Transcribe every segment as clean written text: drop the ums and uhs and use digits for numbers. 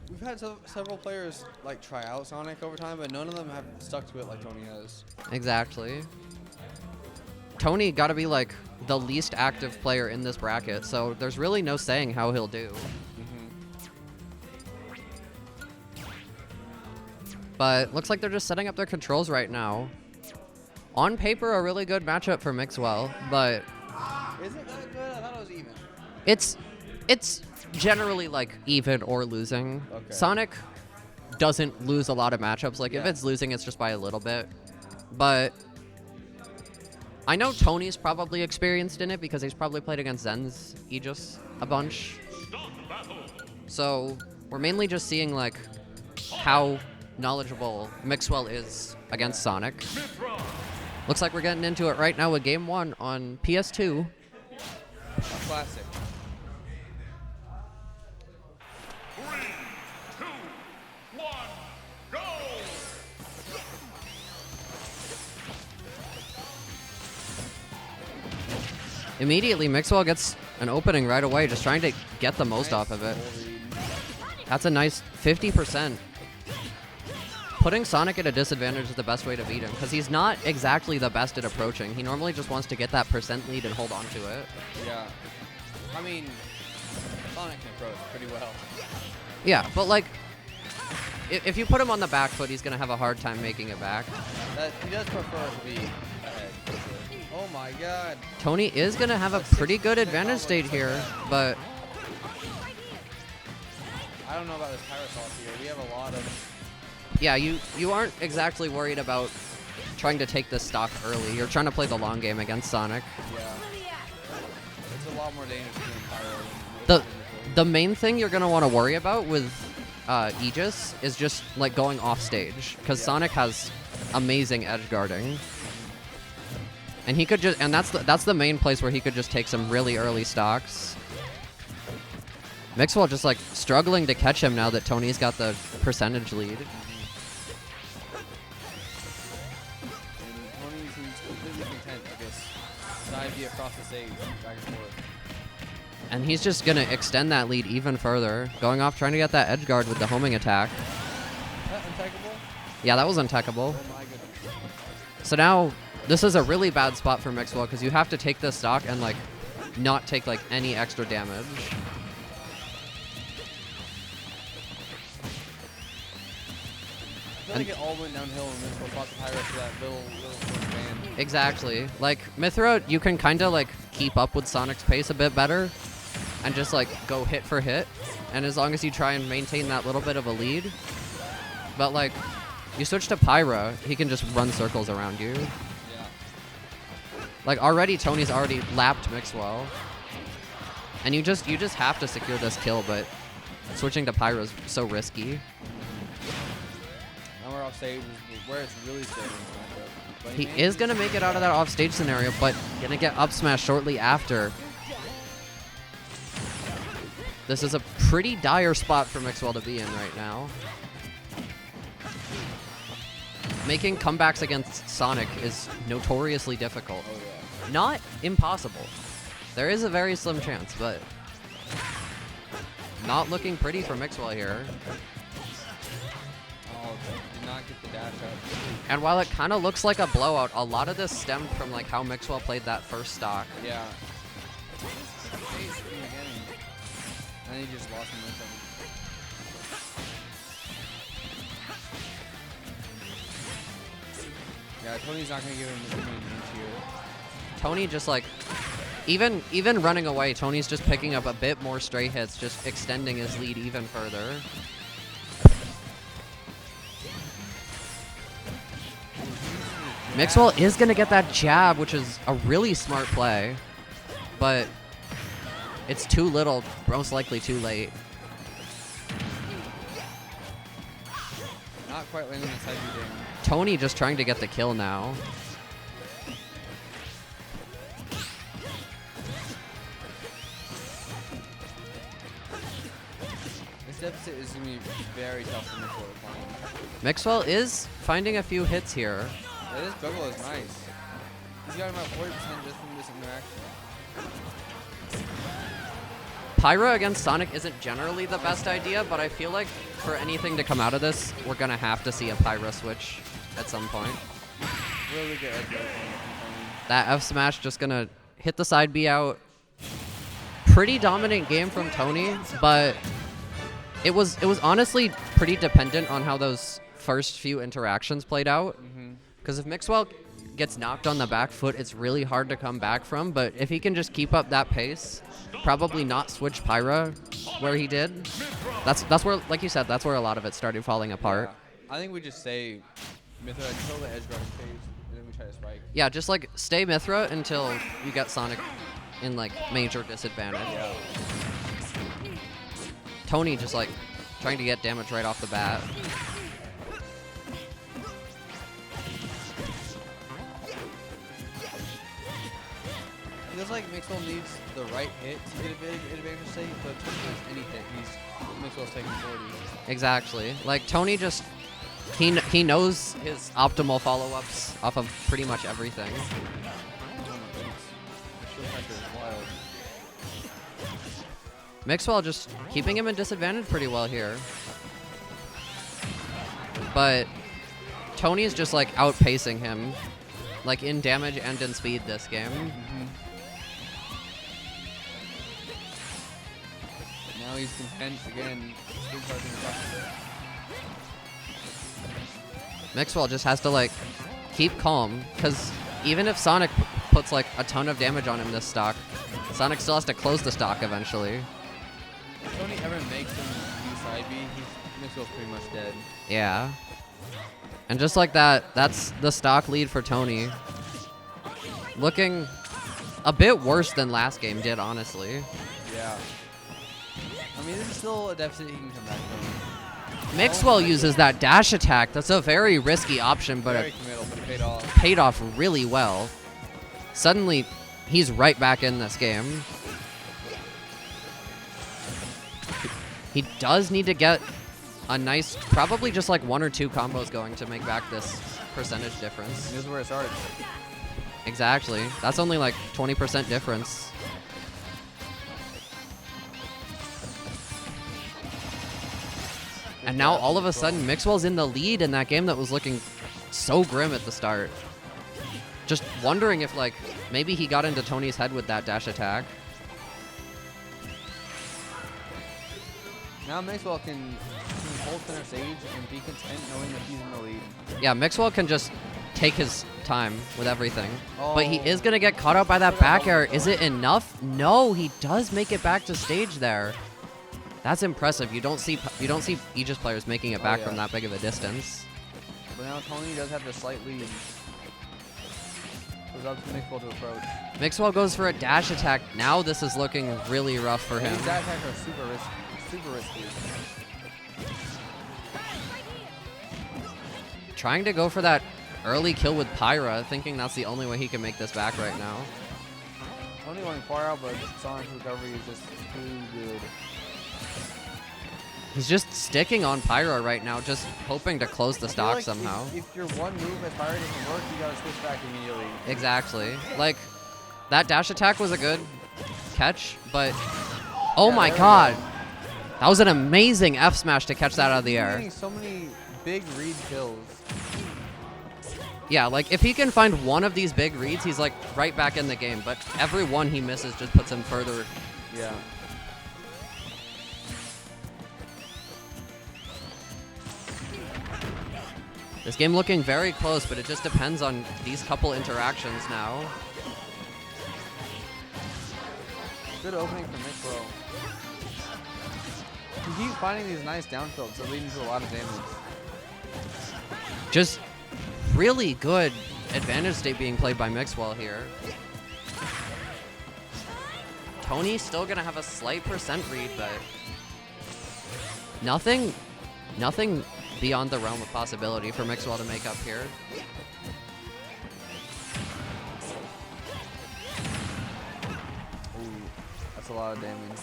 We've had several players like try out Sonic over time, but none of them have stuck to it like Tony has. Exactly. Tony got to be like the least active player in this bracket, so there's really no saying how he'll do. But looks like they're just setting up their controls right now. On paper, a really good matchup for Mixwell, but Is it that good? I thought it was even. it's generally like even or losing. Okay. Sonic doesn't lose a lot of matchups. Like if Yeah. it's losing, it's just by a little bit. But I know Tony's probably experienced in it because he's probably played against Zen's Aegis a bunch. So we're mainly just seeing like how knowledgeable Mixwell is against Sonic. Looks like we're getting into it right now with Game 1 on PS2. A classic. 3, 2, 1, go! Immediately, Mixwell gets an opening right away, just trying to get the most off of it. That's a nice 50%. Putting Sonic at a disadvantage is the best way to beat him, because he's not exactly the best at approaching. He normally just wants to get that percent lead and hold on to it. Yeah. I mean, Sonic can approach pretty well. Yeah, but like, if you put him on the back foot, he's going to have a hard time making it back. He does prefer to be ahead. Oh my god. Tony is going to have a pretty good advantage state here, but I don't know about this Pyra sauce here. We have a lot of... yeah, you aren't exactly worried about trying to take this stock early. You're trying to play the long game against Sonic. Yeah. It's a lot more dangerous than Pyra. The main thing you're going to want to worry about with Aegis is just like going off stage, because Sonic has amazing edge guarding. And he could just, and that's the main place where he could just take some really early stocks. Mixwell just like struggling to catch him now that Tony's got the percentage lead. And Tony seems completely content to just dive you across the stage, back and forth. And he's just going to extend that lead even further, going off trying to get that edge guard with the homing attack. Is that untechable? Yeah, that was untechable. Oh my goodness. So now this is a really bad spot for Mixwell because you have to take this stock and like not take like any extra damage. I feel like it all went downhill when Mythra fought the Pyra for that little first band. Exactly. Like Mythra, you can kind of like keep up with Sonic's pace a bit better and just like go hit for hit. And as long as you try and maintain that little bit of a lead. But like you switch to Pyra, he can just run circles around you. Yeah. Like already Tony's already lapped Mixwell. And you just have to secure this kill, but switching to Pyra is so risky. Now we're off stage, where it's really stable in this matchup. But He is going to make it out of that offstage scenario, but going to get up smash shortly after. This is a pretty dire spot for Mixwell to be in right now. Making comebacks against Sonic is notoriously difficult. Oh yeah. Not impossible. There is a very slim chance, but not looking pretty for Mixwell here. Oh, did not get the dash up. And while it kind of looks like a blowout, a lot of this stemmed from like how Mixwell played that first stock. Yeah. Face in the beginning. And he just lost momentum. Yeah, Tony's not gonna give him as many hints here. Tony just like, even running away, Tony's just picking up a bit more stray hits, just extending his lead even further. Mixwell is going to get that jab, which is a really smart play, but it's too little, most likely too late. Not quite landing the side B ding. Tony just trying to get the kill now. This deficit is going to be very tough for Mixwell to find. Mixwell is finding a few hits here. Yeah, this juggle is nice. He's got about 40% just from this interaction. Pyra against Sonic isn't generally the best idea, but I feel like for anything to come out of this, we're going to have to see a Pyra switch at some point. Really good edge guard. That F smash just going to hit the side B out. Pretty dominant game from Tony, but it was honestly pretty dependent on how those first few interactions played out. Because if Mixwell gets knocked on the back foot, it's really hard to come back from. But if he can just keep up that pace, probably not switch Pyra where he did, that's where, like you said, that's where a lot of it started falling apart. Yeah. I think we just say Mythra until the edge guard is phased, and then we try to spike. Yeah, just like stay Mythra until you get Sonic in like major disadvantage. Yeah. Tony just like trying to get damage right off the bat. Feels like Mixwell needs the right hit to get a big advantage state, but if Tony gets any hit, Mixwell's taking 40. Exactly. Like Tony just he knows his optimal follow-ups off of pretty much everything. Oh my goodness. The shield factor is wild. Mixwell just keeping him in disadvantage pretty well here. But Tony is just like outpacing him, like in damage and in speed this game. Now he's content again. Mixwell just has to like keep calm, because even if Sonic puts like a ton of damage on him this stock, Sonic still has to close the stock eventually. If Tony ever makes him use side B, Mixwell's pretty much dead. Yeah. And just like that, that's the stock lead for Tony. Looking a bit worse than last game did, honestly. Yeah. I mean, this is still a deficit he can come back from. Mixwell uses that dash attack. That's a very risky option, but Very it committal, but it paid off. paid off really well. Suddenly, he's right back in this game. He does need to get a nice, probably just like 1 or 2 combos going to make back this percentage difference. This is where it starts. Exactly. That's only like 20% difference. And now all of a sudden, Mixwell's in the lead in that game that was looking so grim at the start. Just wondering if like maybe he got into Tony's head with that dash attack. Now Mixwell can hold center stage and be content knowing that he's in the lead. Yeah, Mixwell can just take his time with everything. But he Oh. is going to get caught out by that back air. Is it enough? No, he does make it back to stage there. That's impressive. You don't see Aegis players making it back yeah. from that big of a distance. But now Tony does have to slightly goes up to Mixwell to approach. Mixwell goes for a dash attack. Now this is looking really rough for him. These dash attacks are super risky. Super risky. Trying to go for that early kill with Pyra, thinking that's the only way he can make this back right now. Tony going far out, but Sonic's recovery is just too good. He's just sticking on Pyra right now, just hoping to close the I feel stock like somehow. If your one move as Pyra doesn't work, you gotta switch back immediately. Exactly. Like, that dash attack was a good catch, but oh Yeah, my there we god. go. That was an amazing F smash to catch that out of the He's air. getting so many big read kills. Yeah, like if he can find one of these big reads, he's like right back in the game, but every one he misses just puts him further. Yeah. This game looking very close, but it just depends on these couple interactions now. Good opening from Mixwell. He keeps finding these nice down tilts that lead into a lot of damage. Just really good advantage state being played by Mixwell here. Tony's still gonna have a slight percent read, but nothing beyond the realm of possibility for Mixwell to make up here. Ooh, that's a lot of damage.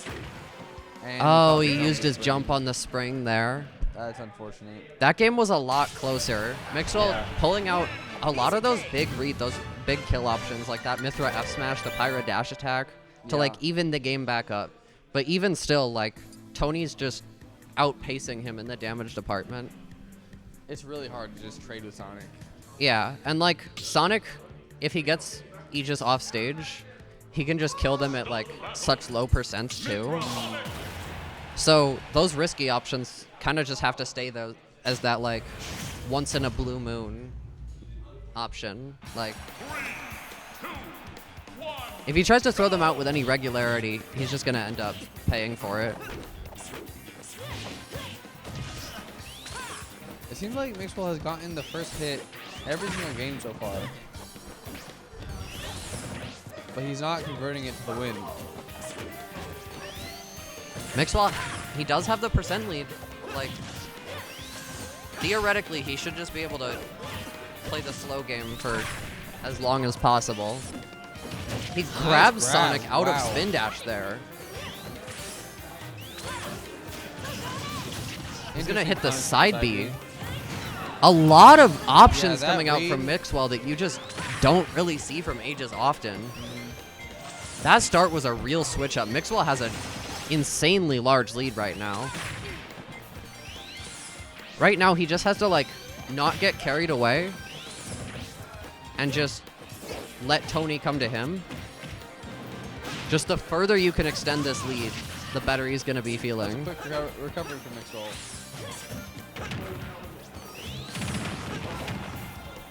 And Oh, he used his jump on the spring there. That's unfortunate. That game was a lot closer. Mixwell Yeah. pulling out a lot of those big read, those big kill options like that Mythra F smash, the Pyra dash attack to Yeah. like even the game back up. But even still, like, Tony's just outpacing him in the damage department. It's really hard to just trade with Sonic. Yeah, and like Sonic, if he gets Aegis off stage, he can just kill them at like such low percents too. So those risky options kind of just have to stay though as that like once in a blue moon option. Like if he tries to throw them out with any regularity, he's just gonna end up paying for it. It seems like Mixwell has gotten the first hit every single game so far. But he's not converting it to the win. Mixwell, he does have the percent lead. Like, theoretically, he should just be able to play the slow game for as long as possible. He grabs Sonic out of spin dash there. He's gonna hit the side B. A lot of options coming out from Mixwell that you just don't really see from Aegis often. That start was a real switch up. Mixwell has an insanely large lead right now. Right now, he just has to like not get carried away and just let Tony come to him. Just the further you can extend this lead, the better he's gonna be feeling. Quick recovery from Mixwell.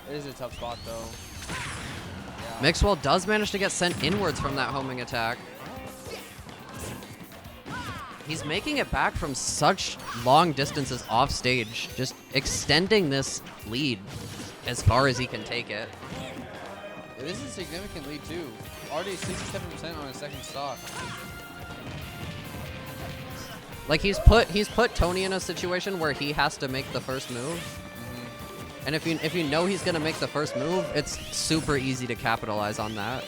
It is a tough spot, though. Yeah. Mixwell does manage to get sent inwards from that homing attack. He's making it back from such long distances off stage, just extending this lead as far as he can take it. It is a significant lead, too. Already 67% on his second stock. Like he's put Tony in a situation where he has to make the first move. And if you know he's gonna make the first move, it's super easy to capitalize on that.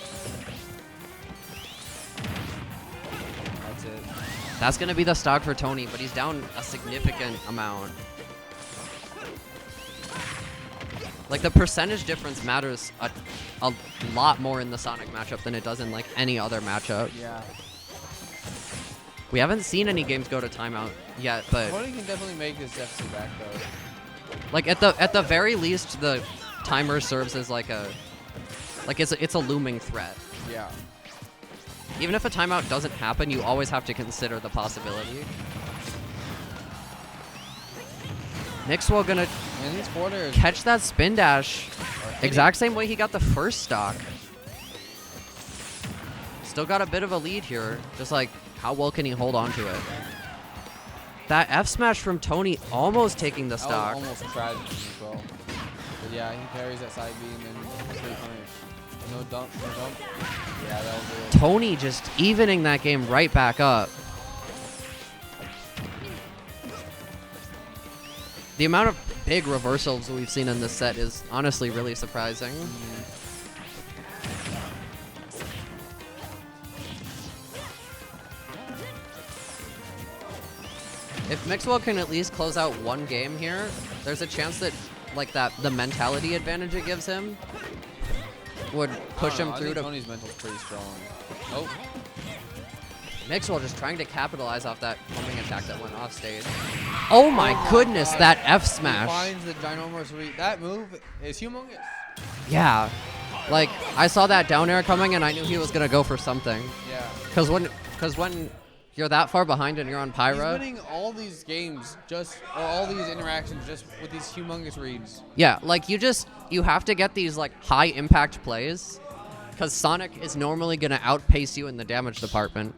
That's it. That's gonna be the stock for Tony, but he's down a significant amount. Like the percentage difference matters a lot more in the Sonic matchup than it does in like any other matchup. Yeah. We haven't seen any games go to timeout yet, but Tony can definitely make this deficit back though. like at the very least, the timer serves as like it's a looming threat. Yeah. Even if a timeout doesn't happen, you always have to consider the possibility. Mixwell gonna And these quarters. catch that spin dash. Exact same way he got the first stock. Still got a bit of a lead here. Just like, how well can he hold on to it? That F smash from Tony almost taking the stock. That was almost tragic as well. But yeah, he parries that side B and then straight punish. No dump, no dump. Yeah, that was it. Tony just evening that game right back up. The amount of big reversals we've seen in this set is honestly really surprising. If Mixwell can at least close out one game here, there's a chance that like the mentality advantage it gives him would push him through to. Tony's mental's pretty strong. Oh. Mixwell just trying to capitalize off that homing attack that went off stage. Oh my goodness, that F smash. He finds the ginormous reach. That move is humongous. Yeah. Like, I saw that down air coming and I knew he was going to go for something. Yeah. Because when you're that far behind and you're on Pyra. He's winning all these games or all these interactions just with these humongous reads. Yeah, like you have to get these like high impact plays because Sonic is normally going to outpace you in the damage department.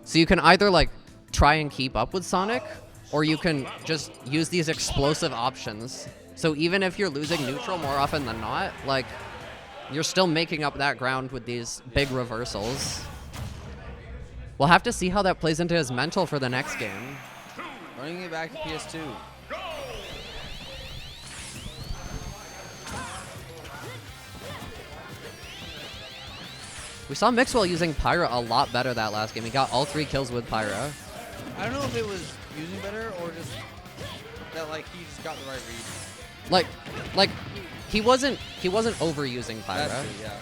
So you can either like try and keep up with Sonic or you can just use these explosive options. So even if you're losing neutral more often than not, like you're still making up that ground with these big reversals. We'll have to see how that plays into his mental for the next game. Running it back to PS2. We saw Mixwell using Pyra a lot better that last game. He got all 3 kills with Pyra. I don't know if it was using better or just that like he just got the right read. Like he wasn't overusing Pyra. That's true, yeah.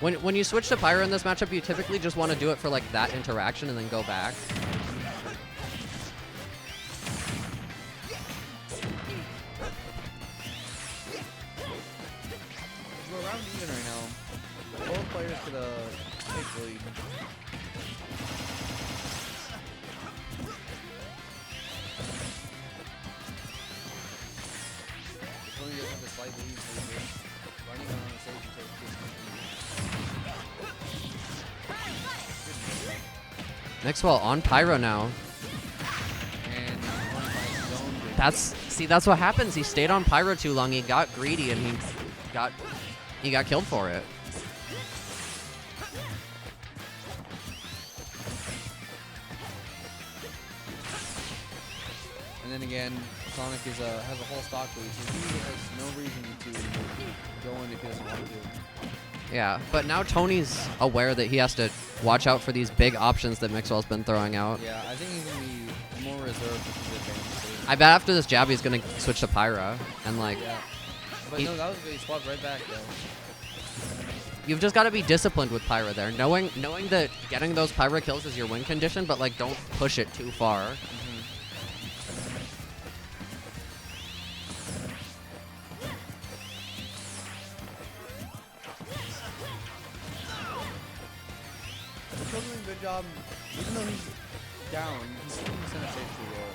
When you switch to Pyra in this matchup, you typically just want to do it for like that interaction and then go back. We're around even right now. Both players could take the lead. Tony does have a slight lead, so he's running on the stage until it gets Mixwell on Pyra now. and one by his own big That's what happens. He stayed on Pyra too long. He got greedy and he got killed for it. And then again, Sonic has a whole stock lead, so he has no reason to go in if he doesn't want to. Yeah, but now Tony's aware that he has to watch out for these big options that Mixwell's been throwing out. Yeah, I think he's going to be more reserved with his advantage. I bet after this jab he's going to switch to Pyra and like Yeah. But no, that was good. He swapped right back though. you've just got to be disciplined with Pyra there. Knowing that getting those Pyra kills is your win condition, but like don't push it too far. He's doing a good job, even though he's down. He's still in center stage pretty well.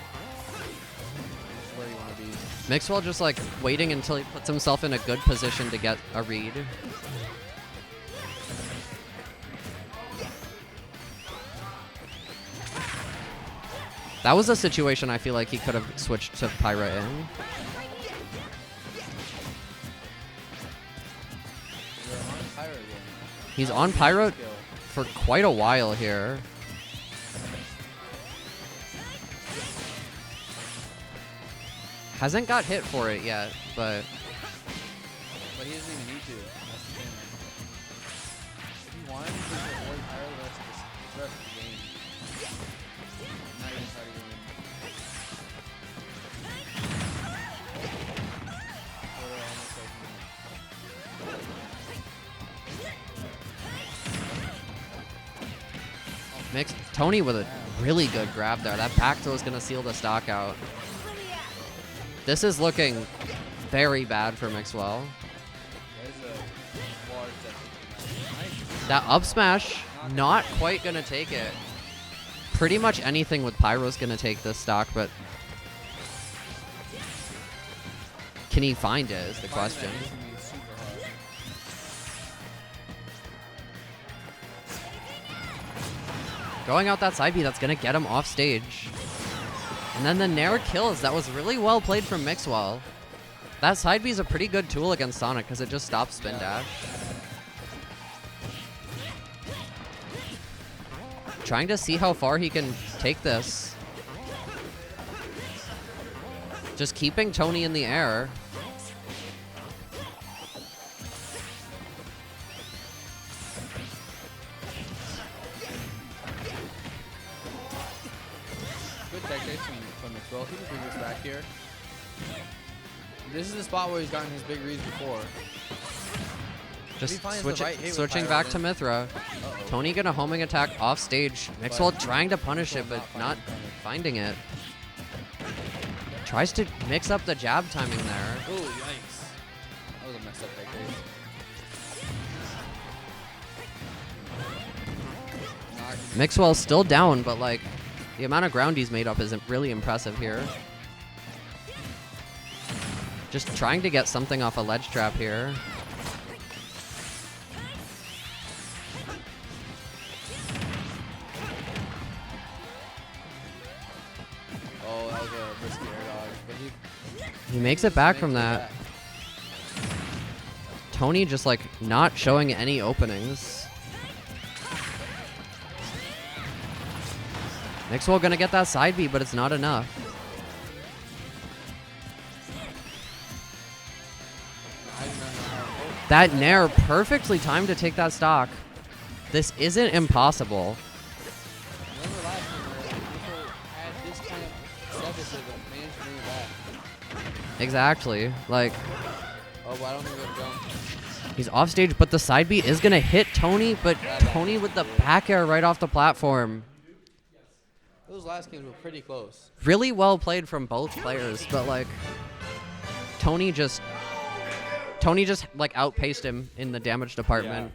This is where you want to be. Mixwell just like waiting until he puts himself in a good position to get a read. That was a situation I feel like he could have switched to Pyra in. You're on Pyra again. He's on Pyra Skill. for quite a while here. Hasn't got hit for it yet, but But he doesn't even need to. That's the thing. If he wanted to just avoid Pyra the rest of the game. Not even try to go in. Photo almost like me. Tony with a really good grab there. That back throw is going to seal the stock out. This is looking very bad for Mixwell. There's a large deficit. That up smash, not quite going to take it. Pretty much anything with Pyro is going to take this stock, but can he find it is the question. Going out that side B, that's going to get him off stage. And then the Nair kills. That was really well played from Mixwell. That side B is a pretty good tool against Sonic because it just stops spin dash. Trying to see how far he can take this. Just keeping Tony in the air. Good tech chase from Mixwell. He can bring this back here. This is the spot where he's gotten his big reads before. Just finds the right hit with switching Pyra, back to then- Mythra. Uh-oh. Tony gonna homing attack off stage. Mixwell trying to punish it, but Mixwell not not finding it. Tries to mix up the jab timing there. Oh, yikes. That was a messed up tech chase. Mixwell's still down, but like the amount of ground he's made up is really impressive here. Just trying to get something off a ledge trap here. Oh, that was a risky air dodge, but He makes it back from makes it that. back. Tony just like not showing any openings. Mixwell gonna get that side B, but it's not enough. I do not know how. That Nair perfectly timed to take that stock. This isn't impossible. Remember last time where people had this kind of deficit but managed to bring it back. Exactly. Like, Oh, but I don't think we're going to jump. He's off stage, but the side B is going to hit Tony, but Tony with the back air right off the platform. Those last games were pretty close. Really well played from both players, but like Tony just like outpaced him in the damage department.